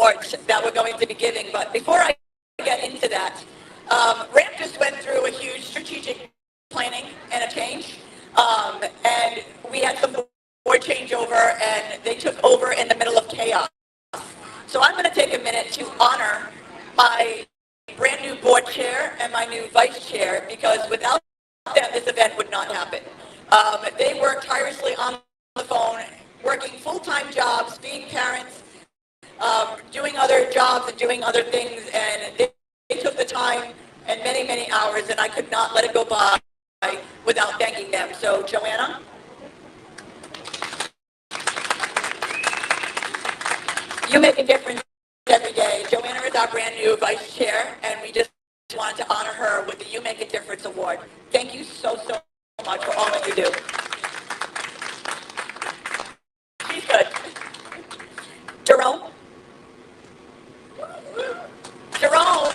awards that we're going to be giving. But before I get into that, RAMP just went through a huge strategic planning and a change. And we had some board changeover, and they took over in the middle of chaos. So I'm going to take a minute to honor my brand new board chair and my new vice chair, because without them, this event would not happen. They worked tirelessly on the phone, working full-time jobs, being parents, doing other jobs and doing other things, and they took the time and many, many hours, and I could not let it go by without thanking them. So, Joanna? You make a difference every day. Joanna is our brand new vice chair, and we just wanted to honor her with the You Make a Difference Award. Thank you so, so much for all that you do. She's good. Jerome? Jerome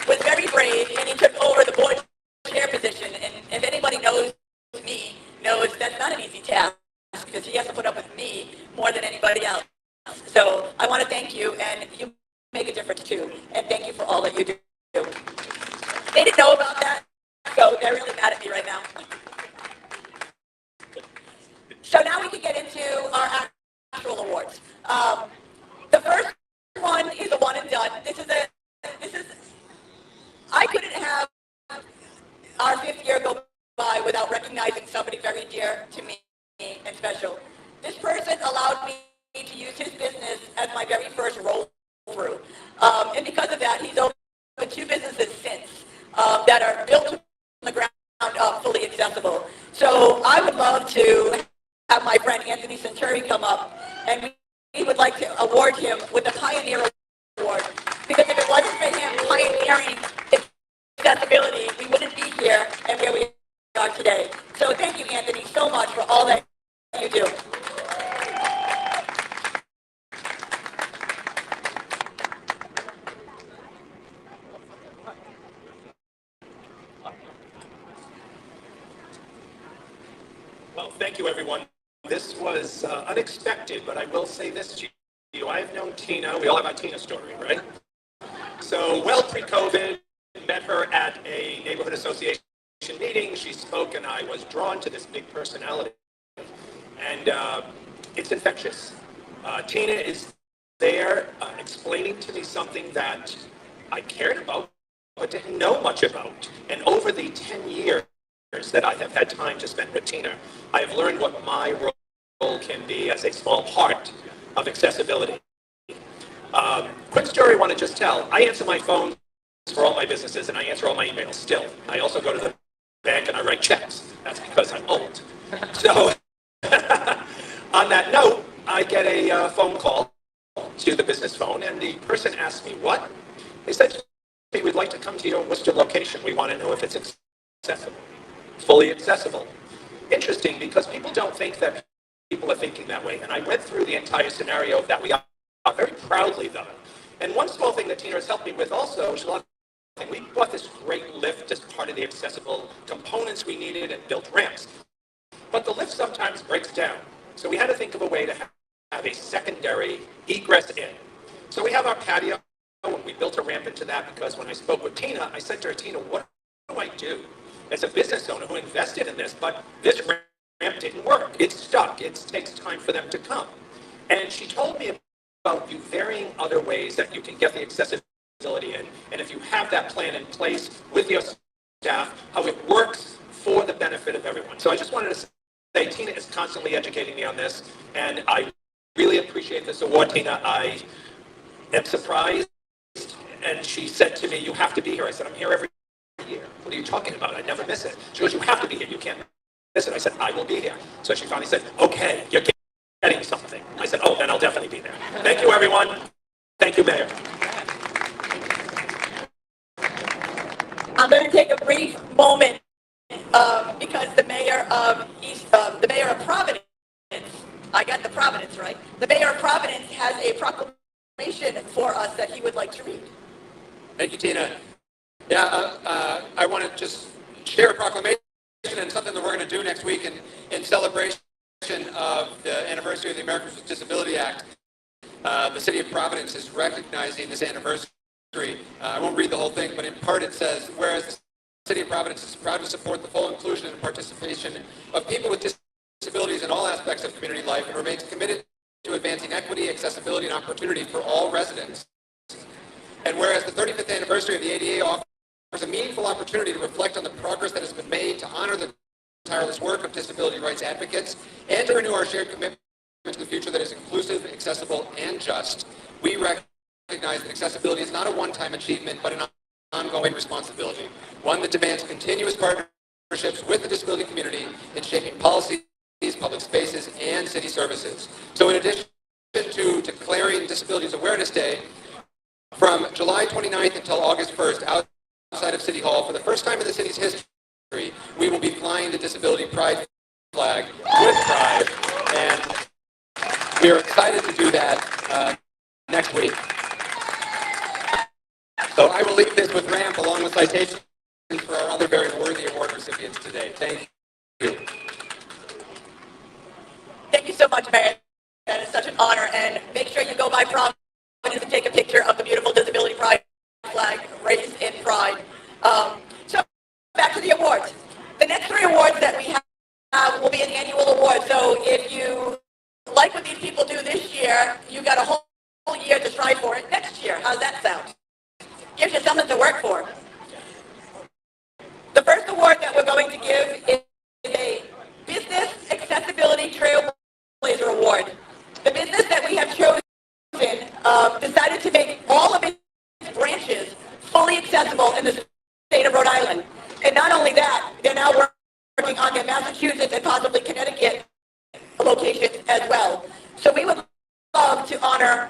was very brave, and he took over the board chair position. And if anybody knows me, knows that's not an easy task, because he has to put up with me more than anybody else. So I want to thank you, and you make a difference too. And thank you for all that you do. They didn't know about that, so they're really mad at me right now. So now we can get into our actual awards. The first one is a one and done. I couldn't have our 5th year go by without recognizing somebody very dear to me and special. This person allowed me to use his business as my very first roll through. And because of that, he's opened 2 businesses since that are built from the ground up, fully accessible. So I would love to have my friend Anthony Centuri come up, and we would like to award him with the Pioneer Award, because if it wasn't for him pioneering accessibility, we wouldn't be here and where we are today. So thank you, Anthony, so much for all that you do. Well, thank you, everyone. This was unexpected, but I will say this to you. I've known Tina. We all have our Tina story, right? So, well pre-COVID, met her at a neighborhood association meeting. She spoke, and I was drawn to this big personality. And it's infectious. Tina is there explaining to me something that I cared about, but didn't know much about. And over the 10 years that I have had time to spend with Tina, I have learned what my role can be as a small part of accessibility. Quick story I want to just tell. I answer my phone for all my businesses, and I answer all my emails still. I also go to the bank and I write checks. That's because I'm old. So on that note, I get a phone call to the business phone, and the person asked me, what? They said, hey, we'd like to come to your Worcester location. We want to know if it's accessible. Fully accessible. Interesting, because people don't think that people are thinking that way. And I went through the entire scenario that we are very proudly done. And one small thing that Tina has helped me with also, we bought this great lift as part of the accessible components we needed and built ramps. But the lift sometimes breaks down. So we had to think of a way to have a secondary egress in. So we have our patio, and we built a ramp into that, because when I spoke with Tina, I said to her, Tina, what do I do as a business owner who invested in this, but this ramp didn't work? It's stuck. It takes time for them to come. And she told me about the varying other ways that you can get the accessibility in, and if you have that plan in place with your staff, how it works for the benefit of everyone. So I just wanted to say, Tina is constantly educating me on this, and I really appreciate this award, Tina. I am surprised, and she said to me, you have to be here. I said, I'm here every year. What are you talking about? I never miss it. She goes, you have to be here. You can't miss it. I said, I will be here. So she finally said, okay, you're getting something. I said, oh, then I'll definitely be there. Thank you, everyone. Thank you, Mayor. I'm going to take a brief moment because the mayor of Providence, I got the Providence right. The mayor of Providence has a proclamation for us that he would like to read. Thank you, Tina. Yeah, I want to just share a proclamation and something that we're going to do next week in celebration of the anniversary of the Americans with Disability Act. the City of Providence is recognizing this anniversary. I won't read the whole thing, but in part it says, whereas the City of Providence is proud to support the full inclusion and participation of people with disabilities in all aspects of community life and remains committed to advancing equity, accessibility, and opportunity for all residents. And whereas the 35th anniversary of the ADA offers a meaningful opportunity to reflect on the progress that has been made to honor the tireless work of disability rights advocates and to renew our shared commitment to the future that is inclusive, accessible, and just, we recognize that accessibility is not a one-time achievement, but an ongoing responsibility, one that demands continuous partnerships with the disability community in shaping policies, public spaces, and city services. So in addition to declaring Disabilities Awareness Day, from July 29th until August 1st, outside of City Hall, for the first time in the city's history, we will be flying the Disability Pride flag with pride, and we are excited to do that next week. So I will leave this with Ramp along with citations for our other very worthy award recipients today. Thank you. Thank you so much, Mayor. That is such an honor, and make sure you go by Providence and take a picture of the beautiful Disability Pride flag raised in pride. So back to the awards. The next 3 awards that we have will be an annual award. So if you like what these people do this year, you got a whole year to strive for it next year. How's that sound? Gives you something to work for. The first award that we're going to give is a Business Accessibility Trailblazer Award. The business that we have chosen decided to make all of its branches fully accessible in the state of Rhode Island. And not only that, they're now working on their Massachusetts and possibly Connecticut locations as well. So we would love to honor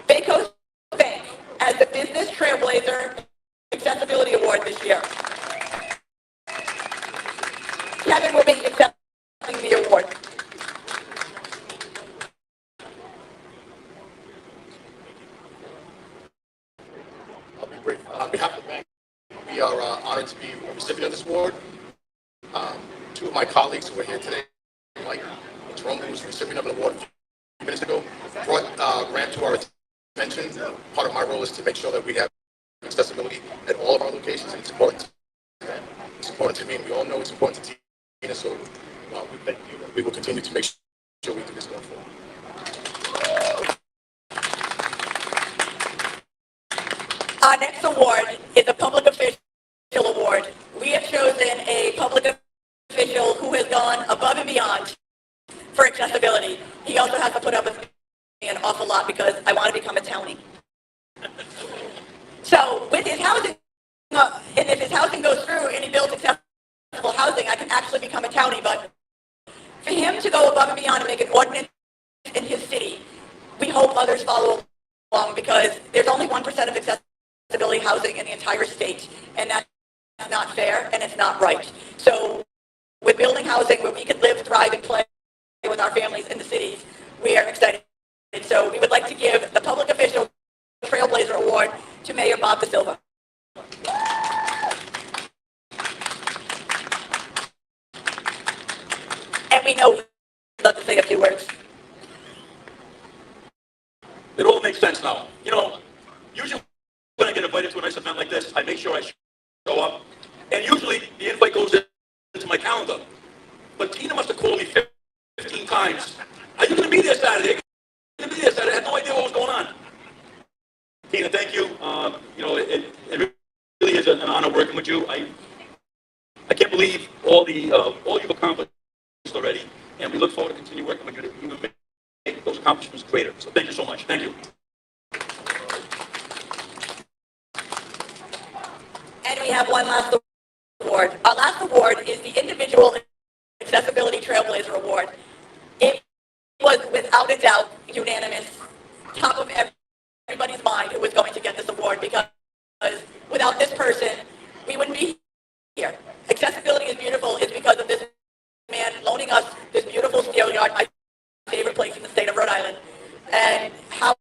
Bay Coast Bank as the Business Trailblazer Accessibility Award this year. Kevin will be accepting the award. I'll be brief. On behalf of the bank, we are honored to be a recipient of this award. 2 of my colleagues who are here today, Mike Jerome, who was a recipient of an award a few minutes ago, brought Grant to our attention. Part of my role is to make sure that we have accessibility at all of our locations, and it's important. It's important to me, and we all know it's important to Tina, so we will continue to make sure we do this going forward. Our next award is a Public Official Award. We have chosen a public official who has gone above and beyond for accessibility. He also has to put up with me an awful lot because I want to become a townie. So with his housing, and if his housing goes through and he builds accessible housing, I can actually become a townie. But for him to go above and beyond and make an ordinance in his city, we hope others follow along because there's only 1% of accessibility housing in the entire state, and that's not fair and it's not right. So with building housing where we can live, thrive, and play with our families in the cities, we are excited. So we would like to give the Public Official Trailblazer Award to Mayor Bob Da Silva. And we know he'd love to say a few words. It all makes sense now. You know, usually when I get invited to a nice event like this, I make sure I show up. And usually the invite goes into my calendar. But Tina must have called me 15 times. Are you going to be there Saturday? Are you going to be there Saturday? I had no idea what was going on. Tina, thank you. It really is an honor working with you. I can't believe all you've accomplished already. And we look forward to continue working with you to even make those accomplishments greater. So thank you so much. Thank you. And we have one last award. Our last award is the Individual Accessibility Trailblazer Award. It was without a doubt unanimous, top of everybody's mind who was going to get this award because without this person, we wouldn't be here. Accessibility is beautiful is because of this man loaning us this beautiful steel yard, my favorite place in the state of Rhode Island, and how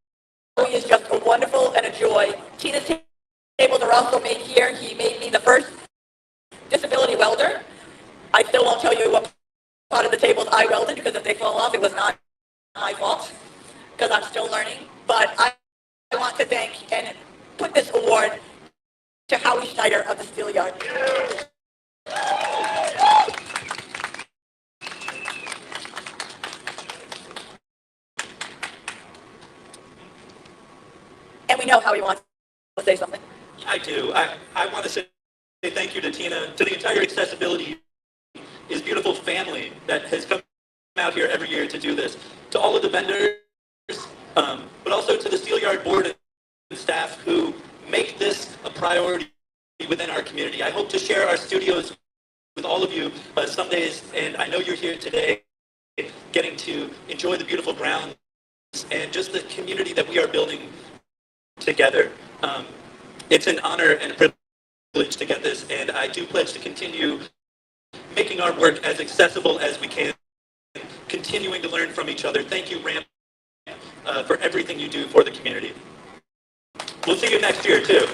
he is just a wonderful and a joy. Tina's tables are also made here. He made me the first disability welder. I still won't tell you what part of the tables I welded because if they fall off, it was not my fault because I'm still learning. but I want to thank and put this award to Howie Schneider of the Steel Yard. And we know Howie wants to say something. I do. I want to say thank you to Tina, to the entire Accessibility is Beautiful family that has come out here every year to do this. To all of the vendors, but also to the Steel Yard board and staff who make this a priority within our community. I hope to share our studios with all of you some days, and I know you're here today getting to enjoy the beautiful grounds and just the community that we are building together. It's an honor and a privilege to get this, and I do pledge to continue making our work as accessible as we can, continuing to learn from each other. Thank you, Ramp, for everything you do for the community. We'll see you next year, too.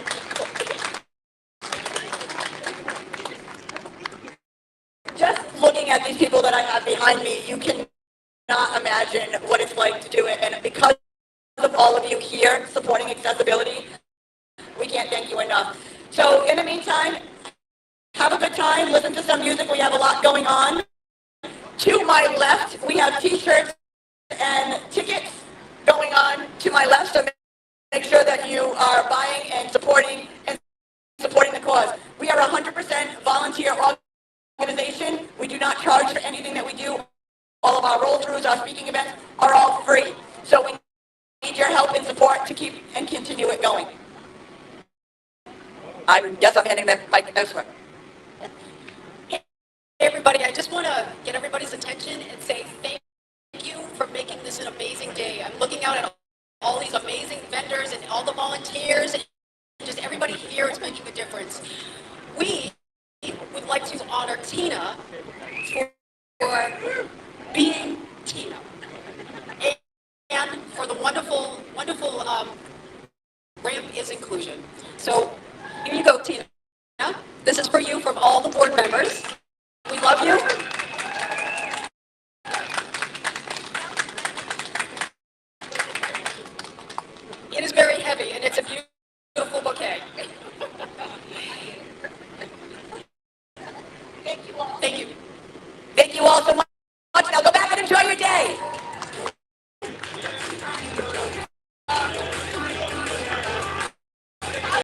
Just looking at these people that I have behind me, you cannot imagine what it's like to do it. And because of all of you here supporting accessibility, we can't thank you enough. So in the meantime, have a good time, listen to some music. We have a lot going on. To my left, we have t-shirts and tickets going on to my left, so make sure that you are buying and supporting the cause. We are a 100% volunteer organization. We do not charge for anything that we do. All of our roll-throughs, our speaking events are all free. So we need your help and support to keep and continue it going. I guess I'm handing the mic elsewhere. Hey everybody, I just want to get everybody's attention and say thank you for making this an amazing day. I'm looking out at all these amazing vendors and all the volunteers and just everybody here is making a difference. We would like to honor Tina for being Tina and for the wonderful Ramp is inclusion. So here you go, Tina. This is for you from all the board members. We love you.